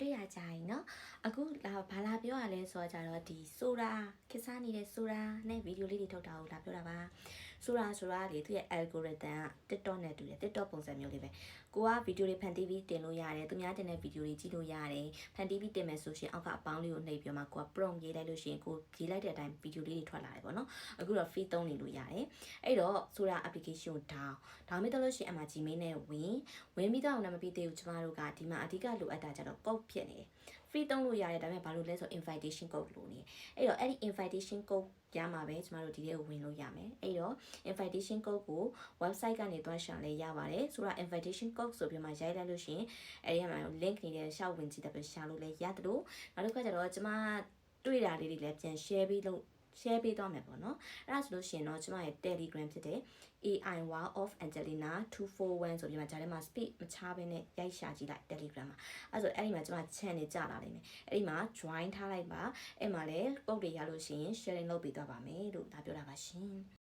တွေ့ရကြရင်နော်အခုဘာလာပြောရလဲဆိုတော့ကြတော့ဒီဆိုတာခစ်စားနေတဲ့ဆိုတာနဲ့ဗီဒီယိုလေးတွေထုတ်တာကိုလာပြောတာပါဆိုတာလေသူရဲ့ algorithm က TikTok နဲ့တူတယ် TikTok ပုံစံမျိုးလေးပဲကိုကဗီဒီယိုတွေဖန်တီးပြီးတင်လို့ရတယ်သူများတင်တဲ့ဗီဒီယိုတွေကြည့်လို့ရတယ်ဖန်တီးပြီးတင်မယ်ဆိုရှင်အောက်ကအပေါင်းလေးကိုနှိပ်ပြီးမှကိုက prompt ရေးလိုက်လို့ရှိရင်ကိုရေးလိုက်တဲ့အတိုင်းဗီဒီယိုလေးတွေထွက်လာတယ်ပေါ့နော်အခုတော့ free သုံးနေလို့ရတယ်အဲ့တော့ဆိုတာ application ကိုdown မိတော့လို့ရှိရင်အမှ Gmail နဲ့ဝင်ပြီးတော့လည်းမပြီးသေးဘူးကျမတို့ကဒီမှာအဓိကလိုအပ်တာကြတော့ code ဖြစ်နေတယ် free သုံးလို့ရတယ်ဒါပေမဲ့ဘာလို့လဲဆို invitation code လို့နေအဲ့တော့အဲ့ဒီ invitation code ရမှာပဲကျမတို့ဒီထဲကိုဝင်လို့ရမယ်အဲ့တော့ invitation code ကို website ကနေတွားရှာလဲရပါတယ်ဆိုတော့ invitation code ဆိုပြီးမှရိုက်လိုက်လို့ရှိရင်အဲ့ဒီမှာ link နေတဲ့ရှောက်ဝင်ကြည့်တဲ့ရှာလို့လဲရတယ်လို့နောက်တစ်ခါကျတော့ကျမတွေ့တာလေးတွေလည်းပြန် share ပြီးလို့ share ပေးသွားမယ်ပေါ့နော်အဲ့ဒါဆိုလို့ရှိရင်တော့ကျမရဲ့ Telegram ဖြစ်တဲ့ AI Wow of Angelina 241ဆိုပြီးမှဂျာထဲမှာ speed မချဘဲနဲ့ရိုက်ရှာကြည့်လိုက် Telegram မှာအဲ့ဆိုအဲ့ဒီမှာကျမ channel ကြလာလိမ့်မယ်အဲ့ဒီမှာ join ထားလိုက်ပါအဲ့မှာလည်း code တွေရလို့ရှိရင် sharing လုပ်ပေးသွားပါမယ်လို့ဒါပြောတာပါရှင်